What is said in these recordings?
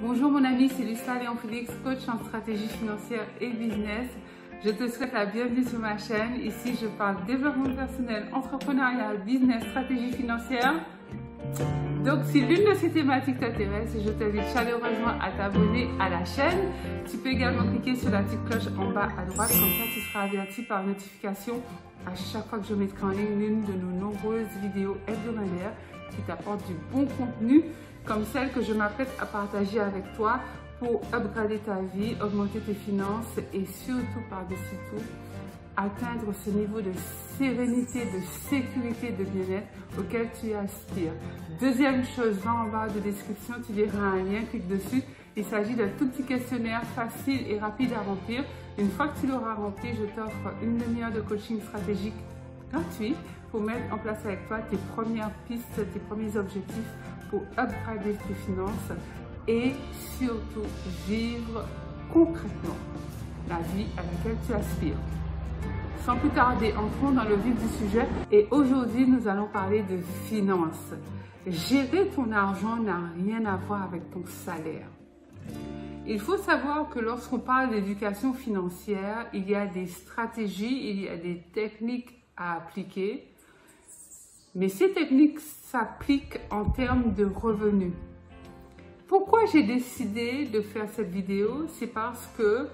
Bonjour mon ami, c'est Lucia Léon Félix, coach en stratégie financière et business. Je te souhaite la bienvenue sur ma chaîne. Ici, je parle développement personnel, entrepreneuriat, business, stratégie financière. Donc, si l'une de ces thématiques t'intéresse, je t'invite chaleureusement à t'abonner à la chaîne. Tu peux également cliquer sur la petite cloche en bas à droite, comme ça tu seras averti par notification à chaque fois que je mettrai en ligne l'une de nos nombreuses vidéos hebdomadaires qui t'apportent du bon contenu, comme celle que je m'apprête à partager avec toi pour upgrader ta vie, augmenter tes finances et surtout, par-dessus tout, atteindre ce niveau de sérénité, de sécurité, de bien-être auquel tu aspires. Deuxième chose, va en barre de description, tu verras un lien, clique dessus. Il s'agit d'un tout petit questionnaire facile et rapide à remplir. Une fois que tu l'auras rempli, je t'offre une demi-heure de coaching stratégique gratuit pour mettre en place avec toi tes premières pistes, tes premiers objectifs pour upgrader tes finances et surtout vivre concrètement la vie à laquelle tu aspires. Sans plus tarder, entrons dans le vif du sujet et aujourd'hui nous allons parler de finances. Gérer ton argent n'a rien à voir avec ton salaire. Il faut savoir que lorsqu'on parle d'éducation financière, il y a des stratégies, il y a des techniques à appliquer, mais ces techniques s'appliquent en termes de revenus. Pourquoi j'ai décidé de faire cette vidéo? C'est parce que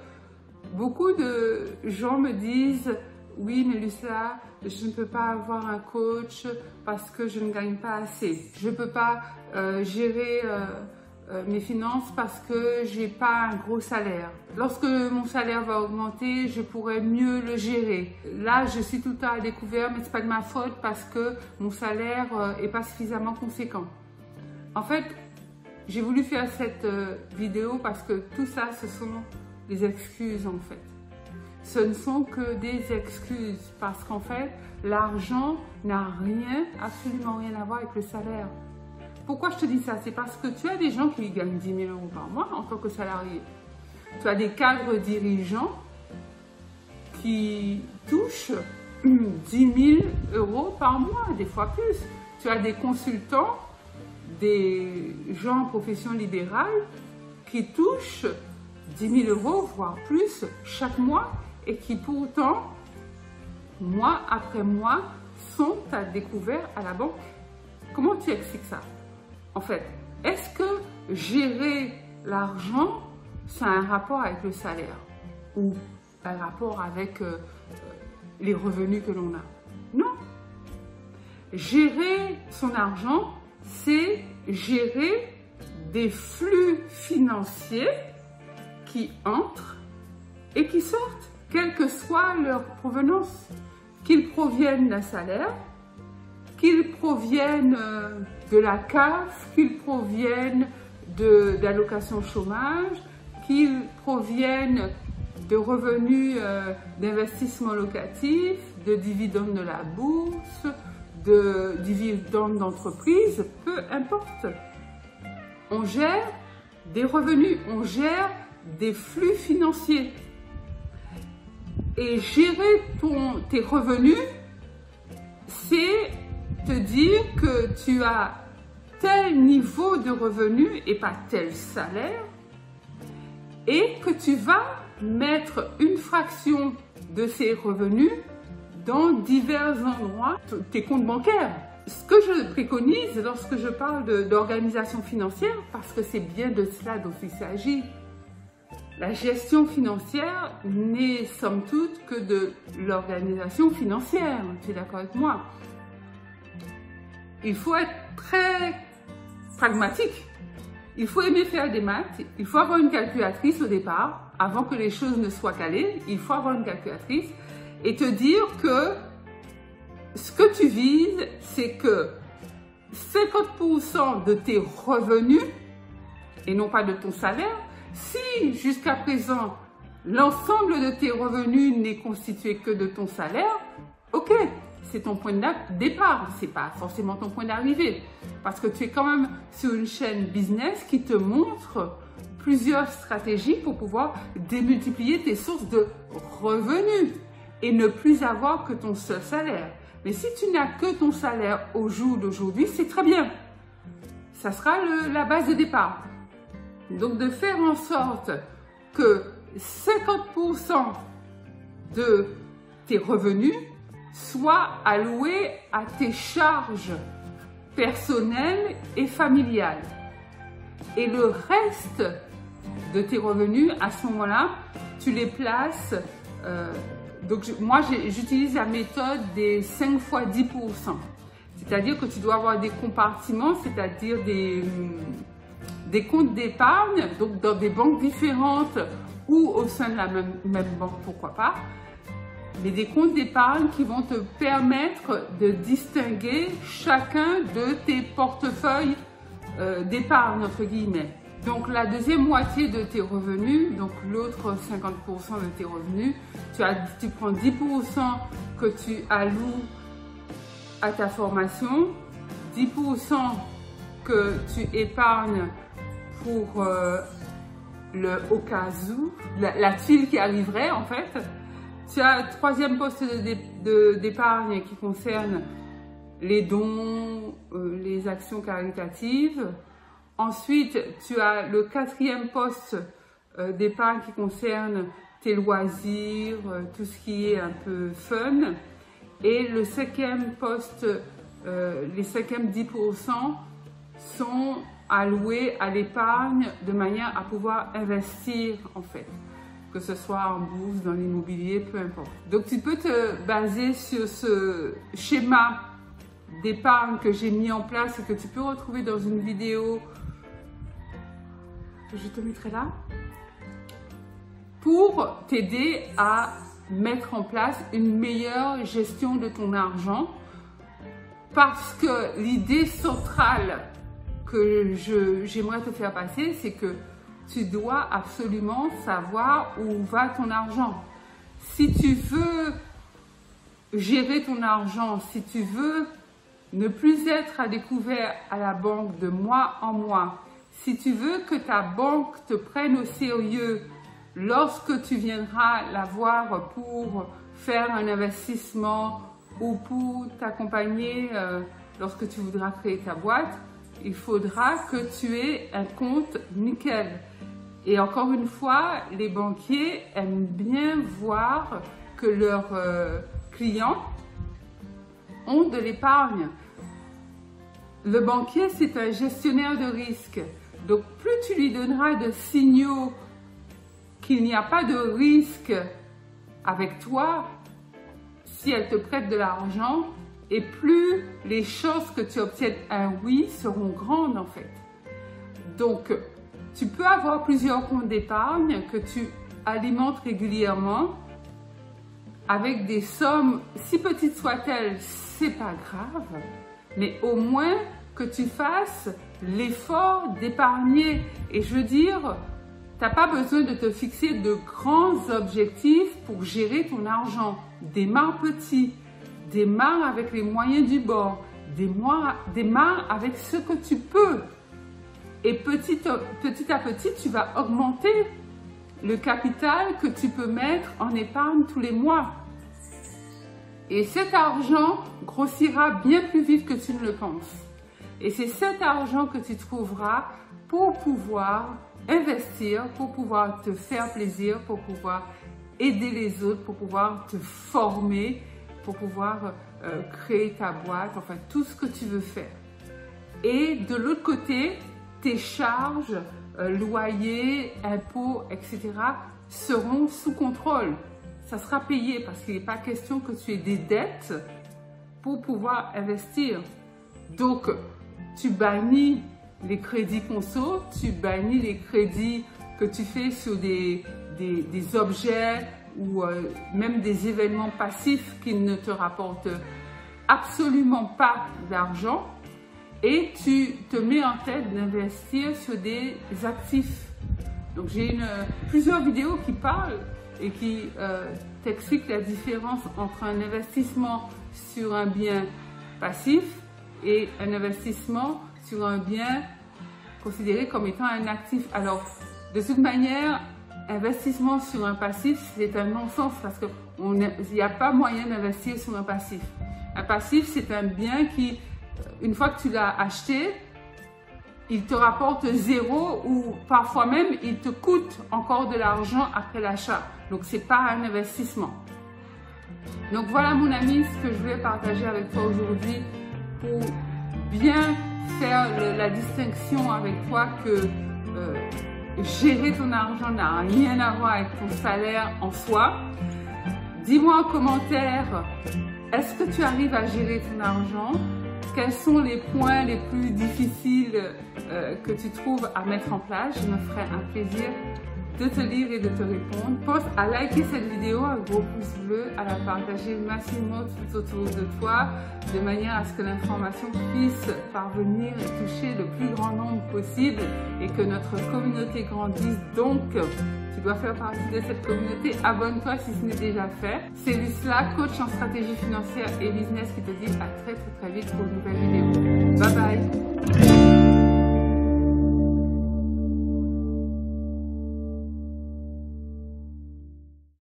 beaucoup de gens me disent « Oui, mais Lucia, je ne peux pas avoir un coach parce que je ne gagne pas assez. Je ne peux pas gérer mes finances parce que je n'ai pas un gros salaire. Lorsque mon salaire va augmenter, je pourrai mieux le gérer. Là, je suis tout le temps à découvert, mais ce n'est pas de ma faute parce que mon salaire n'est pas suffisamment conséquent. » En fait, j'ai voulu faire cette vidéo parce que tout ça, ce sont des excuses en fait. Ce ne sont que des excuses parce qu'en fait, l'argent n'a rien, absolument rien à voir avec le salaire. Pourquoi je te dis ça? C'est parce que tu as des gens qui gagnent 10 000 € par mois en tant que salarié. Tu as des cadres dirigeants qui touchent 10 000 € par mois, des fois plus. Tu as des consultants, des gens en profession libérale qui touchent 10 000 €, voire plus, chaque mois et qui pourtant, mois après mois, sont à découvert à la banque. Comment tu expliques ça? En fait, est-ce que gérer l'argent, ça a un rapport avec le salaire ou un rapport avec les revenus que l'on a? Non. Gérer son argent, c'est gérer des flux financiers qui entrent et qui sortent, quelle que soit leur provenance, qu'ils proviennent d'un salaire, qu'ils proviennent de la CAF, qu'ils proviennent d'allocations chômage, qu'ils proviennent de revenus d'investissement locatif, de dividendes de la bourse, de dividendes d'entreprise, peu importe. On gère des revenus, on gère des flux financiers. Et gérer tes revenus, c'est te dire que tu as tel niveau de revenus et pas tel salaire et que tu vas mettre une fraction de ces revenus dans divers endroits, tes comptes bancaires. Ce que je préconise lorsque je parle d'organisation financière, parce que c'est bien de cela dont il s'agit, la gestion financière n'est somme toute que de l'organisation financière. Tu es d'accord avec moi? Il faut être très pragmatique. Il faut aimer faire des maths. Il faut avoir une calculatrice au départ. Avant que les choses ne soient calées, il faut avoir une calculatrice et te dire que ce que tu vises, c'est que 50% de tes revenus, et non pas de ton salaire, si jusqu'à présent l'ensemble de tes revenus n'est constitué que de ton salaire, ok, c'est ton point de départ, c'est pas forcément ton point d'arrivée, parce que tu es quand même sur une chaîne business qui te montre plusieurs stratégies pour pouvoir démultiplier tes sources de revenus et ne plus avoir que ton seul salaire. Mais si tu n'as que ton salaire au jour d'aujourd'hui, c'est très bien. Ça sera la base de départ. Donc de faire en sorte que 50% de tes revenus soient alloués à tes charges personnelles et familiales. Et le reste de tes revenus, à ce moment-là, tu les places. Moi, j'utilise la méthode des 5 fois 10%. C'est-à-dire que tu dois avoir des compartiments, c'est-à-dire des comptes d'épargne, donc dans des banques différentes ou au sein de la même banque, pourquoi pas. Mais des comptes d'épargne qui vont te permettre de distinguer chacun de tes portefeuilles d'épargne, entre guillemets. Donc la deuxième moitié de tes revenus, donc l'autre 50% de tes revenus, tu prends 10% que tu alloues à ta formation, 10% que tu épargnes pour le au cas où, la tuile qui arriverait en fait. Tu as le troisième poste d'épargne qui concerne les dons, les actions caritatives. Ensuite, tu as le quatrième poste d'épargne qui concerne tes loisirs, tout ce qui est un peu fun. Et le cinquième poste, les cinquièmes 10% sont alloués à l'épargne de manière à pouvoir investir en fait. Que ce soit en bourse, dans l'immobilier, peu importe. Donc tu peux te baser sur ce schéma d'épargne que j'ai mis en place et que tu peux retrouver dans une vidéo que je te mettrai là, pour t'aider à mettre en place une meilleure gestion de ton argent, parce que l'idée centrale que j'aimerais te faire passer, c'est que tu dois absolument savoir où va ton argent. Si tu veux gérer ton argent, si tu veux ne plus être à découvert à la banque de mois en mois, si tu veux que ta banque te prenne au sérieux lorsque tu viendras la voir pour faire un investissement ou pour t'accompagner lorsque tu voudras créer ta boîte, il faudra que tu aies un compte nickel. Et encore une fois, les banquiers aiment bien voir que leurs clients ont de l'épargne. Le banquier, c'est un gestionnaire de risque. Donc, plus tu lui donneras de signaux qu'il n'y a pas de risque avec toi, si elle te prête de l'argent, et plus les chances que tu obtiennes un oui seront grandes en fait. Donc, tu peux avoir plusieurs comptes d'épargne que tu alimentes régulièrement avec des sommes, si petites soient-elles, c'est pas grave, mais au moins que tu fasses l'effort d'épargner. Et je veux dire, tu n'as pas besoin de te fixer de grands objectifs pour gérer ton argent. Démarre petit, démarre avec les moyens du bord, démarre avec ce que tu peux. Et petit à petit, tu vas augmenter le capital que tu peux mettre en épargne tous les mois. Et cet argent grossira bien plus vite que tu ne le penses. Et c'est cet argent que tu trouveras pour pouvoir investir, pour pouvoir te faire plaisir, pour pouvoir aider les autres, pour pouvoir te former, pour pouvoir créer ta boîte, enfin tout ce que tu veux faire. Et de l'autre côté, tes charges, loyers, impôts, etc. seront sous contrôle. Ça sera payé parce qu'il n'est pas question que tu aies des dettes pour pouvoir investir. Donc, tu bannis les crédits conso, tu bannis les crédits que tu fais sur des objets ou même des événements passifs qui ne te rapportent absolument pas d'argent. Et tu te mets en tête d'investir sur des actifs. Donc j'ai plusieurs vidéos qui parlent et qui t'expliquent la différence entre un investissement sur un bien passif et un investissement sur un bien considéré comme étant un actif. Alors de toute manière, investissement sur un passif, c'est un non-sens parce qu'il n'y a pas moyen d'investir sur un passif. Un passif, c'est un bien qui, une fois que tu l'as acheté, il te rapporte zéro ou parfois même il te coûte encore de l'argent après l'achat. Donc c'est pas un investissement. Donc voilà mon ami ce que je voulais partager avec toi aujourd'hui pour bien faire la distinction avec toi que gérer ton argent n'a rien à voir avec ton salaire en soi. Dis-moi en commentaire, est-ce que tu arrives à gérer ton argent? Quels sont les points les plus difficiles que tu trouves à mettre en place? Je me ferai un plaisir de te lire et de te répondre. Pense à liker cette vidéo, un gros pouce bleu, à la partager massivement tout autour de toi, de manière à ce que l'information puisse parvenir et toucher le plus grand nombre possible et que notre communauté grandisse. Donc, tu dois faire partie de cette communauté. Abonne-toi si ce n'est déjà fait. C'est Lucela, coach en stratégie financière et business, qui te dit à très vite pour une nouvelle vidéo. Bye bye.